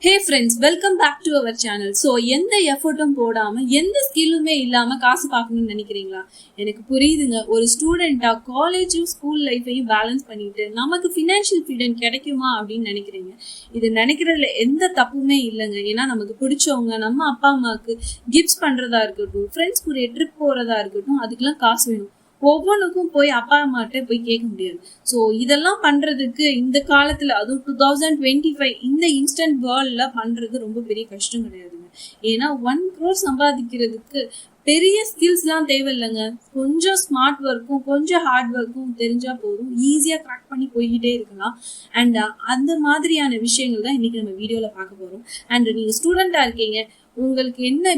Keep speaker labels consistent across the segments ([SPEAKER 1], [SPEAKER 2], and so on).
[SPEAKER 1] Hey friends, welcome back to our channel. So எந்த எஃபர்ட்டும் போடாம எந்த ஸ்கில்லுமே இல்லாம காசு பார்க்கணும்னு நினைக்கிறீங்களா? எனக்கு புரியுதுங்க. ஒரு ஸ்டூடெண்டா காலேஜும் ஸ்கூல் லைஃபையும் பேலன்ஸ் பண்ணிட்டு நமக்கு ஃபினான்ஷியல் ஃப்ரீடம் கிடைக்குமா அப்படின்னு நினைக்கிறீங்க. இது நினைக்கிறதுல எந்த தப்புமே இல்லைங்க. ஏன்னா நமக்கு பிடிச்சவங்க நம்ம அப்பா அம்மாவுக்கு கிஃப்ட்ஸ் பண்றதா இருக்கட்டும், ஃப்ரெண்ட்ஸ் கூட ட்ரிப் போறதா இருக்கட்டும், அதுக்கெல்லாம் காசு வேணும். ஒவ்வொன்றுக்கும் போய் அப்பா அம்மாட்ட போய் கேட்க முடியாது. ஸோ இதெல்லாம் பண்றதுக்கு இந்த காலத்துல, அதுவும் 2025 இந்த இன்ஸ்டன்ட் வேர்ல்ட்ல பண்றது ரொம்ப பெரிய கஷ்டம் கிடையாதுங்க. ஏன்னா 1 crore சம்பாதிக்கிறதுக்கு பெரிய ஸ்கில்ஸ்லாம் தேவையில்லைங்க. கொஞ்சம் ஸ்மார்ட் ஒர்க்கும் கொஞ்சம் ஹார்ட் ஒர்க்கும் தெரிஞ்சா போதும், ஈஸியா கிராக் பண்ணி போய்கிட்டே இருக்கலாம். அண்ட் அந்த மாதிரியான விஷயங்கள் தான் இன்னைக்கு நம்ம வீடியோல பார்க்க போறோம். அண்ட் நீங்க ஸ்டூடெண்டா இருக்கீங்க, உங்களுக்கு என்ன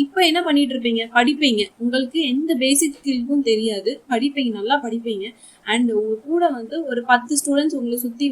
[SPEAKER 1] இப்ப என்ன பண்ணிட்டு இருப்பீங்க? படிப்பீங்க. உங்களுக்கு எந்த பேசிக் ஸ்கில்க்கும் தெரியாது, படிப்பீங்க, நல்லா படிப்பீங்க. அண்ட் உங்க கூட ஒரு 10 ஸ்டூடெண்ட்ஸ் உங்களை சுத்தி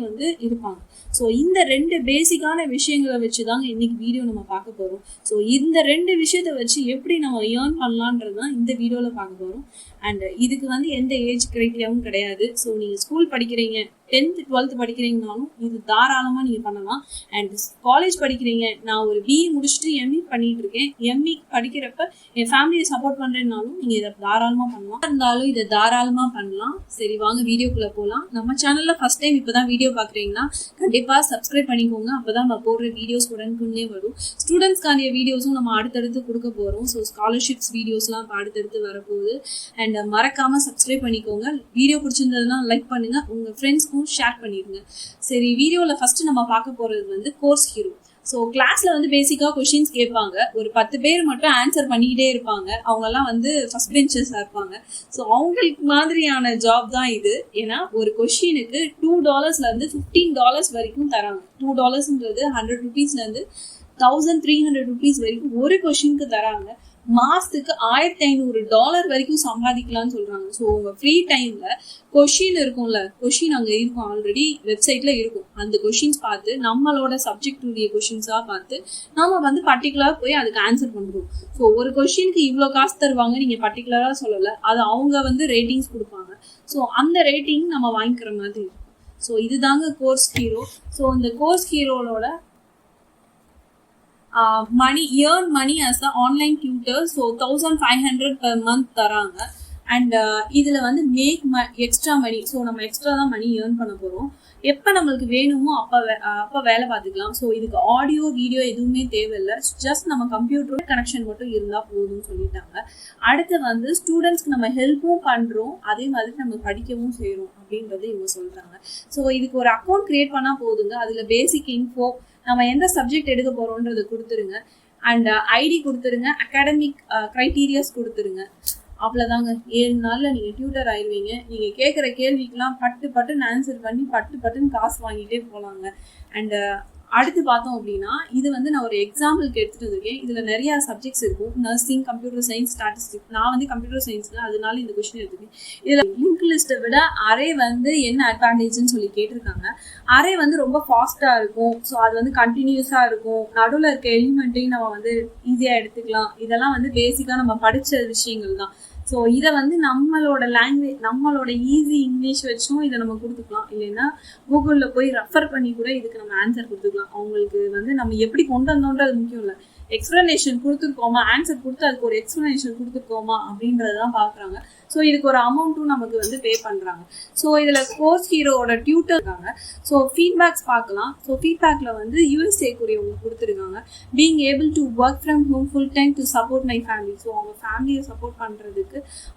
[SPEAKER 1] இருப்பாங்க. ஸோ இந்த 2 பேசிக்கான விஷயங்களை வச்சுதாங்க இன்னைக்கு வீடியோ நம்ம பார்க்க போறோம். ஸோ இந்த 2 விஷயத்த வச்சு எப்படி நம்ம ஏர்ன் பண்ணலான்றதுதான் இந்த வீடியோல பார்க்க போறோம். அண்ட் இதுக்கு எந்த ஏஜ் கிரைட்டீரியாவும் கிடையாது. ஸோ நீங்க ஸ்கூல் படிக்கிறீங்க, 10th 12th படிக்கிறீங்கனாலும் இது தாராளமா நீங்க பண்ணலாம். அண்ட் காலேஜ் படிக்கிறீங்க, நான் ஒரு பிஇ முடிச்சுட்டு எம்இ பண்ணிட்டு இருக்கேன், எம்இ படிக்கிறப்ப என் ஃபேமிலியை சப்போர்ட் பண்றேன்னாலும் நீங்க இதை தாராளமா பண்ணலாம். இருந்தாலும் இதை தாராளமா பண்ணலாம். சரி, வாங்க வீடியோக்குள்ள போகலாம். நம்ம சேனல்ல ஃபர்ஸ்ட் டைம் இப்பதான் வீடியோ பாக்குறீங்கன்னா கண்டிப்பா சப்ஸ்கிரைப் பண்ணிக்கோங்க. அப்பதான் நம்ம போடுற வீடியோஸ் உடனுக்குன்னே வரும். ஸ்டூடெண்ட்ஸ்க்கான வீடியோஸும் நம்ம அடுத்தடுத்து கொடுக்க போறோம். ஸோ ஸ்காலர்ஷிப்ஸ் வீடியோஸ்லாம் இப்போ அடுத்தடுத்து வரப்போகுது. அண்ட் மறக்காம சப்ஸ்கிரைப் பண்ணிக்கோங்க. வீடியோ பிடிச்சிருந்ததுன்னா லைக் பண்ணுங்க, உங்க ஃப்ரெண்ட்ஸ்க்கும் ஷேர் பண்ணிடுங்க. சரி, வீடியோல ஃபர்ஸ்ட் நம்ம பார்க்க போறது கோர்ஸ் ஹீரோ. ஸோ கிளாஸ்ல பேசிக்கா கொஸ்டின்ஸ் கேட்பாங்க. ஒரு 10 பேர் மட்டும் ஆன்சர் பண்ணிக்கிட்டே இருப்பாங்க. அவங்க எல்லாம் ஃபர்ஸ்ட் பெஞ்சர்ஸா இருப்பாங்க. ஸோ அவங்களுக்கு மாதிரியான ஜாப் தான் இது. ஏன்னா ஒரு கொஸ்டினுக்கு $2 இருந்து $15 வரைக்கும் தராங்க. $2ன்றது 100 rupeesல இருந்து 1300 rupees வரைக்கும் ஒரு கொஸ்டினுக்கு தராங்க. மாசத்துக்கு $1500 வரைக்கும் சம்பாதிக்கலாம்னு சொல்றாங்க. ஸோ உங்க ஃப்ரீ டைம்ல கொஷின் இருக்கும்ல, கொஷின் அங்க இருக்கும், ஆல்ரெடி வெப்சைட்ல இருக்கும். அந்த கொஷின்ஸ் பார்த்து நம்மளோட சப்ஜெக்ட் உடைய கொஷின்ஸா பார்த்து நம்ம பர்டிகுலரா போய் அதுக்கு ஆன்சர் பண்றோம். ஸோ ஒரு கொஷினுக்கு இவ்வளோ காசு தருவாங்க, நீங்க பர்டிகுலரா சொல்லல, அது அவங்க ரேட்டிங்ஸ் கொடுப்பாங்க. ஸோ அந்த ரேட்டிங் நம்ம வாங்கிக்கிற மாதிரி இருக்கும். ஸோ இதுதாங்க கோர்ஸ் ஹீரோ. ஸோ இந்த கோர்ஸ் ஹீரோவோட earn money as a online tutor. So 1500 per month தராங்க. அண்ட் இதுல மேக் எக்ஸ்ட்ரா மணி. ஸோ நம்ம எக்ஸ்ட்ரா தான் மணி ஏர்ன் பண்ண போறோம். எப்போ நம்மளுக்கு வேணுமோ அப்போ வேலை பார்த்துக்கலாம். ஸோ இதுக்கு ஆடியோ வீடியோ எதுவுமே தேவையில்லை, ஜஸ்ட் நம்ம கம்ப்யூட்டரோட கனெக்ஷன் மட்டும் இருந்தால் போதும்னு சொல்லிட்டாங்க. அடுத்து ஸ்டூடெண்ட்ஸ்க்கு நம்ம ஹெல்ப்பும் பண்ணுறோம், அதே மாதிரி நம்ம படிக்கவும் செய்கிறோம் அப்படின்றது இவங்க சொல்கிறாங்க. ஸோ இதுக்கு ஒரு அக்கௌண்ட் கிரியேட் பண்ணால் போதுங்க. அதில் பேசிக் இன்ஃபோ, நம்ம எந்த சப்ஜெக்ட் எடுக்க போகிறோன்றதை கொடுத்துருங்க. அண்ட் ஐடி கொடுத்துருங்க, அகாடமிக் க்ரைட்டீரியாஸ் கொடுத்துருங்க. அவ்வளோதாங்க. 7 நாள்ல நீங்க டியூட்டர் ஆயிடுவீங்க. நீங்க கேட்குற கேள்விக்கெல்லாம் பட்டுன்னு ஆன்சர் பண்ணி பட்டுன்னு காசு வாங்கிட்டே போகலாங்க. அண்ட் அடுத்து பார்த்தோம் அப்படின்னா, இது நான் ஒரு எக்ஸாம்பிளுக்கு எடுத்துட்டு இருக்கேன். இதுல நிறைய சப்ஜெக்ட்ஸ் இருக்கும். Nursing, computer science, statistics. நான் கம்ப்யூட்டர் சயின்ஸ் தான், அதனால இந்த கொஸ்டின் எடுத்துக்கேன். இதுல லிங்க் லிஸ்ட்டை விட அரே என்ன அட்வான்டேஜ்னு சொல்லி கேட்டிருக்காங்க. அரே ரொம்ப ஃபாஸ்டா இருக்கும். ஸோ அது கண்டினியூஸா இருக்கும். நடுவில் இருக்க எலிமெண்ட்டையும் நம்ம ஈஸியா எடுத்துக்கலாம். இதெல்லாம் பேசிக்கா நம்ம படிச்ச விஷயங்கள் தான். ஸோ இதை நம்மளோட லாங்குவேஜ், நம்மளோட ஈஸி இங்கிலீஷ் வச்சும் இதை நம்ம கொடுத்துக்கலாம். இல்லைன்னா கூகுளில் போய் ரெஃபர் பண்ணி கூட இதுக்கு நம்ம ஆன்சர் கொடுத்துக்கலாம். அவங்களுக்கு நம்ம எப்படி கொண்டு வந்தோன்றது முக்கியம் இல்லை, எக்ஸ்பிளனேஷன் கொடுத்துருக்கோமா, ஆன்சர் கொடுத்து அதுக்கு ஒரு எக்ஸ்பிளனேஷன் கொடுத்துருக்கோமா அப்படின்றதான் பார்க்குறாங்க. ஸோ இதுக்கு ஒரு அமௌண்ட்டும் நமக்கு பே பண்ணுறாங்க. ஸோ இதில் கோர்ஸ் ஹீரோவோட டியூட்டர் இருக்காங்க. ஸோ ஃபீட்பேக்ஸ் பார்க்கலாம். ஸோ ஃபீட்பேக்கில் யூஎஸ்ஏக்குரியவங்க கொடுத்துருக்காங்க. Being able to work from home full time to support my family. So அவங்க ஃபேமிலியை சப்போர்ட் பண்ணுறதுக்கு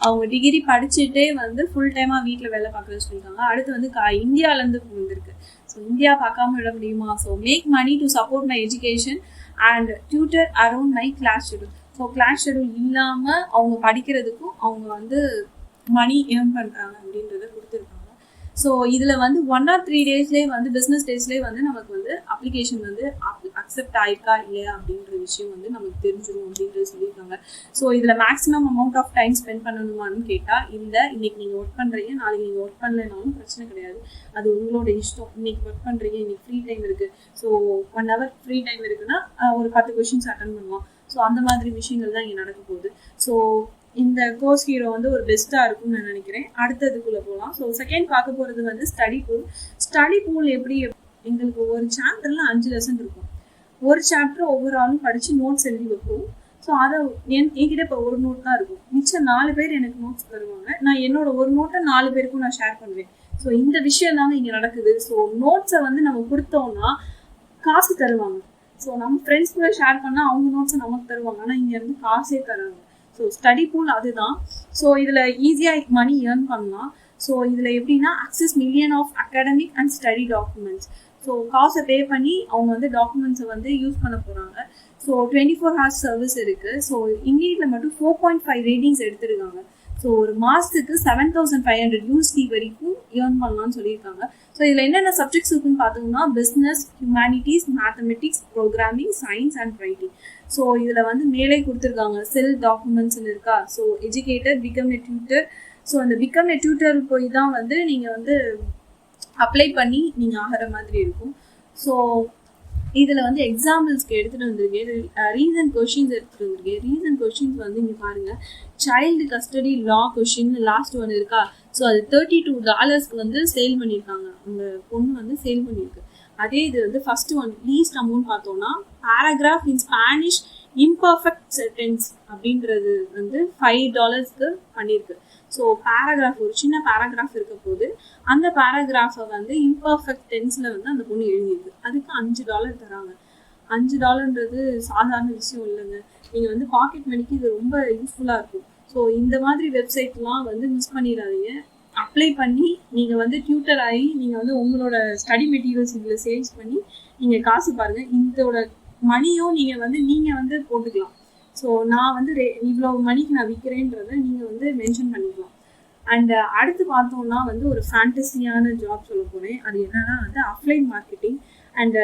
[SPEAKER 1] அவங்க டிகிரி படிச்சுட்டே ஃபுல் டைமாக வீட்டில் வேலை பார்க்குறது சொல்லியிருக்காங்க. அடுத்து இந்தியாவிலேருந்து வந்திருக்கு. ஸோ இந்தியா பார்க்காம விட முடியுமா? So make money to support my education and tutor around my class schedule. So class schedule இல்லாமல் அவங்க படிக்கிறதுக்கும் அவங்க மணி ஏர்ன் பண்ணுறாங்க அப்படின்றத கொடுத்துருக்காங்க. ஸோ இதில் 1 or 3 டேஸ்லேயே பிஸ்னஸ் டேஸ்லேயே நமக்கு அப்ளிகேஷன் அக்செப்ட் ஆயிருக்கா இல்லையா அப்படின்ற விஷயம் நமக்கு தெரிஞ்சிடும் அப்படின்றது சொல்லியிருக்காங்க. ஸோ இதில் maximum amount of time spend பண்ணணுமான்னு கேட்டால் இல்லை. இன்னைக்கு நீங்கள் ஒர்க் பண்ணுறீங்க, நாளைக்கு நீங்கள் ஒர்க் பண்ணலைனாலும் பிரச்சனை கிடையாது, அது உங்களோட இஷ்டம். இன்னைக்கு ஒர்க் பண்ணுறீங்க, இன்னைக்கு ஃப்ரீ டைம் இருக்குது, ஸோ 1 hour ஃப்ரீ டைம் இருக்குன்னா ஒரு 10 கொஸ்டின்ஸ் அட்டன் பண்ணலாம். ஸோ அந்த மாதிரி விஷயங்கள் தான் இங்கே நடக்க போகுது. ஸோ இந்த கோர்ஸ் ஹீரோ ஒரு பெஸ்ட்டாக இருக்கும்னு நான் நினைக்கிறேன். அடுத்ததுக்குள்ளே போகலாம். ஸோ செகண்ட் பார்க்க போகிறது ஸ்டடி பூல். ஸ்டடி பூல் எப்படி, எங்களுக்கு ஒரு சாப்டரில் 5 லெசன் இருக்கும். ஒரு சாப்டர் ஒவ்வொரு ஆளும் படித்து நோட்ஸ் எழுதி வைப்போம். ஸோ அதை என்கிட்ட இப்போ ஒரு நோட் தான் இருக்கும், மிச்சம் 4 பேர் எனக்கு நோட்ஸ் தருவாங்க. நான் என்னோட ஒரு நோட்டை 4 பேருக்கும் நான் ஷேர் பண்ணுவேன். ஸோ இந்த விஷயம் தாங்க இங்கே நடக்குது. ஸோ நோட்ஸை வந்து நம்ம கொடுத்தோம்னா காசு தருவாங்க. ஸோ நம்ம ஃப்ரெண்ட்ஸ் கூட ஷேர் பண்ணால் அவங்க நோட்ஸை நமக்கு தருவாங்க, ஆனால் இங்கே இருந்து காசே தருவாங்க. ஸோ ஸ்டடி பூல் அதுதான். ஸோ இதில் ஈஸியாக மணி ஏர்ன் பண்ணலாம். ஸோ இதில் எப்படின்னா access million of academic and study documents. So காசை பே பண்ணி அவங்க வந்து டாக்குமெண்ட்ஸை வந்து யூஸ் பண்ண போகிறாங்க. ஸோ 24 hours சர்வீஸ் இருக்குது. ஸோ இங்கிலீஷில் மட்டும் 4.5 ரேட்டிங்ஸ் எடுத்திருக்காங்க. ஸோ ஒரு மாதத்துக்கு 7,500 USD வரைக்கும் ஏர்ன் பண்ணலாம்னு சொல்லியிருக்காங்க. ஸோ இதில் என்னென்ன சப்ஜெக்ட்ஸ் இருக்குன்னு பார்த்தோம்னா business, humanities, mathematics, programming, science and writing. So இதில் வந்து மேலே கொடுத்துருக்காங்க செல் டாக்குமெண்ட்ஸ்ன்னு இருக்கா. ஸோ எஜுகேட்டர், பிகம் எ டியூட்டர். ஸோ அந்த பிகம் எ டியூட்டர் போய் தான் வந்து நீங்கள் வந்து அப்ளை பண்ணி நீங்கள் ஆகிற மாதிரி இருக்கும். ஸோ இதில் வந்து எக்ஸாம்பிள்ஸ்க்கு எடுத்துகிட்டு வந்திருக்கேன், ரீசன் கொஷின்ஸ் எடுத்துகிட்டு வந்திருக்கேன். ரீசன் கொஷின்ஸ் வந்து இங்கே பாருங்கள், சைல்டு கஸ்டடி லா கொஷின் லாஸ்ட் ஒன்று இருக்கா. ஸோ அது $32 வந்து சேல் பண்ணியிருக்காங்க, அந்த பொண்ணு வந்து சேல் பண்ணியிருக்கு. அதே இது வந்து ஃபர்ஸ்ட் ஒன் லீஸ்ட் அமௌண்ட் பார்த்தோன்னா பேராகிராஃப் இன் ஸ்பானிஷ் இம்பர்ஃபெக்ட் சென்டென்ஸ் அப்படின்றது வந்து $5 பண்ணியிருக்கு. ஸோ பேராகிராஃப் ஒரு சின்ன பேராகிராஃப் இருக்க போது அந்த பேராகிராஃபை வந்து இம்பர்ஃபெக்ட் டென்ஸில் வந்து அந்த பொண்ணு எழுதியிருக்கு. அதுக்கு $5 தராங்க. $5ன்றது சாதாரண விஷயம் இல்லைங்க. நீங்கள் வந்து பாக்கெட் மணிக்கு இது ரொம்ப யூஸ்ஃபுல்லாக இருக்கும். ஸோ இந்த மாதிரி வெப்சைட்லாம் வந்து மிஸ் பண்ணிடாதீங்க. அப்ளை பண்ணி நீங்கள் வந்து டியூட்டர் ஆகி நீங்கள் வந்து உங்களோட ஸ்டடி மெட்டீரியல்ஸ் இதில் சேல்ஸ் பண்ணி நீங்கள் காசு பாருங்கள். இதோட மணியும் நீங்கள் வந்து போட்டுக்கலாம். ஸோ நான் வந்து இவ்வளோ மணிக்கு நான் விற்கிறேன்றதை நீங்கள் வந்து மென்ஷன் பண்ணிக்கலாம். அண்ட் அடுத்து பார்த்தோம்னா வந்து ஒரு ஃபேண்டஸியான ஜாப் சொல்ல போகிறேன். அது என்னன்னா வந்து அஃப்லைன் மார்க்கெட்டிங். அண்ட்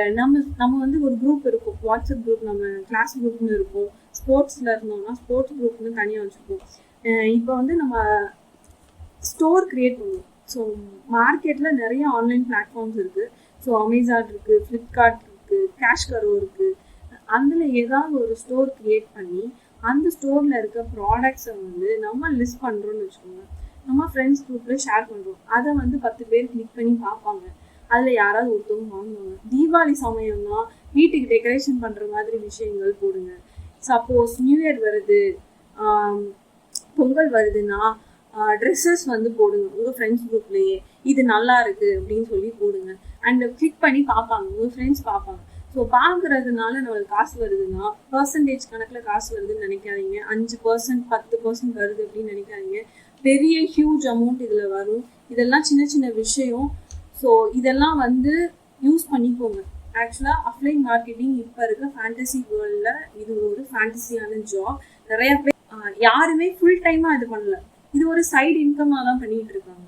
[SPEAKER 1] நம்ம வந்து ஒரு குரூப் இருக்கும், வாட்ஸ்அப் குரூப், நம்ம கிளாஸ் குரூப்னு இருக்கும். ஸ்போர்ட்ஸில் இருந்தோம்னா ஸ்போர்ட்ஸ் குரூப்னு தனியாக வச்சுருப்போம். இப்போ வந்து நம்ம ஸ்டோர் க்ரியேட் பண்ணுவோம். ஸோ மார்க்கெட்டில் நிறைய ஆன்லைன் பிளாட்ஃபார்ம்ஸ் இருக்குது. ஸோ அமேசான் இருக்குது, ஃப்ளிப்கார்ட் இருக்குது, கேஷ்கரோ இருக்குது. அதில் ஏதாவது ஒரு ஸ்டோர் க்ரியேட் பண்ணி அந்த ஸ்டோரில் இருக்க ப்ராடக்ட்ஸை வந்து நம்ம லிஸ்ட் பண்ணுறோன்னு வச்சுக்கோங்க. நம்ம ஃப்ரெண்ட்ஸ் குரூப்பில் ஷேர் பண்ணுறோம். அதை வந்து 10 பேர் கிளிக் பண்ணி பார்ப்பாங்க. அதில் யாராவது ஒருத்தவங்க வாங்குவாங்க. தீபாவளி சமயம்னா வீட்டுக்கு டெக்கரேஷன் பண்ணுற மாதிரி விஷயங்கள் போடுங்க. சப்போஸ் நியூ இயர் வருது, பொங்கல் வருதுன்னா ட்ரெஸ்ஸஸ் வந்து போடுங்க உங்கள் ஃப்ரெண்ட்ஸ் குரூப்லேயே. இது நல்லா இருக்குது அப்படின்னு சொல்லி போடுங்க. அண்ட் கிளிக் பண்ணி பார்ப்பாங்க, உங்கள் ஃப்ரெண்ட்ஸ் பார்ப்பாங்க. ஸோ பார்க்குறதுனால நம்மளுக்கு காசு வருதுன்னா பர்சன்டேஜ் கணக்கில் காசு வருதுன்னு நினைக்காதீங்க. 5%, 10% வருது அப்படின்னு நினைக்காதீங்க. பெரிய ஹியூஜ் அமௌண்ட் இதில் வரும். இதெல்லாம் சின்ன சின்ன விஷயம். ஸோ இதெல்லாம் வந்து யூஸ் பண்ணிக்கோங்க. ஆக்சுவலாக அஃப்லைன் மார்க்கெட்டிங் இப்போ இருக்க ஃபேண்டசி வேர்ல்டில் இது ஒரு ஃபேண்டசியான ஜாப். நிறையா பேர் யாருமே ஃபுல் டைமாக இது பண்ணல, இது ஒரு சைடு இன்கமாக தான் பண்ணிகிட்டு இருக்காங்க.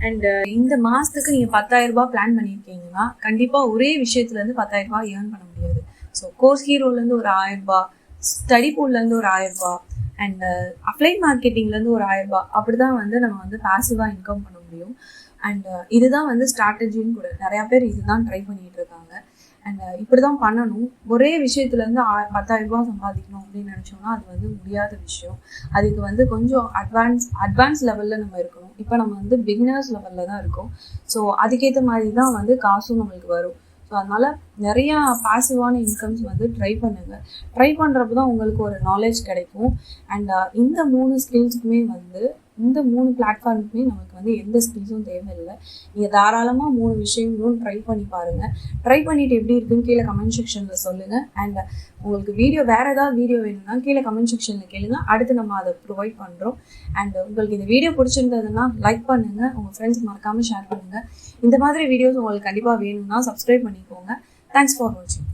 [SPEAKER 1] அண்ட் இந்த மாதத்துக்கு நீங்கள் 10,000 ரூபாய் பிளான் பண்ணியிருக்கீங்கன்னா கண்டிப்பாக ஒரே விஷயத்துலேருந்து 10,000 ரூபாய் ஏர்ன் பண்ண முடியாது. ஸோ கோர்ஸ் ஹீரோலேருந்து ஒரு 1000 ரூபாய், ஸ்டடி பூல்லேருந்து ஒரு 1000 ரூபாய், அண்ட் அப்ளைன் மார்க்கெட்டிங்லேருந்து ஒரு 1000 ரூபாய், அப்படி தான் வந்து நம்ம வந்து பாசிவாக இன்கம் பண்ண முடியும். அண்ட் இதுதான் வந்து ஸ்ட்ராட்டஜின்னு கூட நிறையா பேர் இதுதான் ட்ரை பண்ணிகிட்டு இருக்காங்க. அண்ட் இப்படி தான் பண்ணணும். ஒரே விஷயத்துலேருந்து 10,000 ரூபாய் சம்பாதிக்கணும் அப்படின்னு நினச்சோம்னா அது வந்து முடியாத விஷயம். அதுக்கு வந்து கொஞ்சம் அட்வான்ஸ் லெவலில் நம்ம இருக்கணும். இப்போ நம்ம வந்து பிகினர்ஸ் லெவலில் தான் இருக்கோம். ஸோ அதுக்கேற்ற மாதிரி தான் வந்து காசும் நம்மளுக்கு வரும். ஸோ அதனால் நிறையா பாசிவான இன்கம்ஸ் வந்து ட்ரை பண்ணுங்கள். ட்ரை பண்ணுறப்ப தான் உங்களுக்கு ஒரு நாலேஜ் கிடைக்கும். அண்ட் இந்த 3 ஸ்கில்ஸுக்குமே வந்து இந்த 3 பிளாட்ஃபார்முக்குமே நமக்கு வந்து எந்த ஸ்கில்ஸும் தேவையில்லை. நீங்கள் தாராளமாக 3 விஷயங்களும் ட்ரை பண்ணி பாருங்கள். ட்ரை பண்ணிவிட்டு எப்படி இருக்குன்னு கீழே கமெண்ட் செக்ஷனில் சொல்லுங்கள். அண்ட் உங்களுக்கு வேறு ஏதாவது வீடியோ வேணும்னா கீழே கமெண்ட் செக்ஷனில் கேளுங்க. அடுத்து நம்ம அதை ப்ரொவைட் பண்ணுறோம். அண்ட் உங்களுக்கு இந்த வீடியோ பிடிச்சிருந்ததுன்னா லைக் பண்ணுங்கள், உங்கள் ஃப்ரெண்ட்ஸ்க்கு மறக்காமல் ஷேர் பண்ணுங்கள். இந்த மாதிரி வீடியோஸ் உங்களுக்கு கண்டிப்பாக வேணும்னா சப்ஸ்கிரைப் பண்ணிக்கோங்க. தேங்க்ஸ் ஃபார் வாட்சிங்.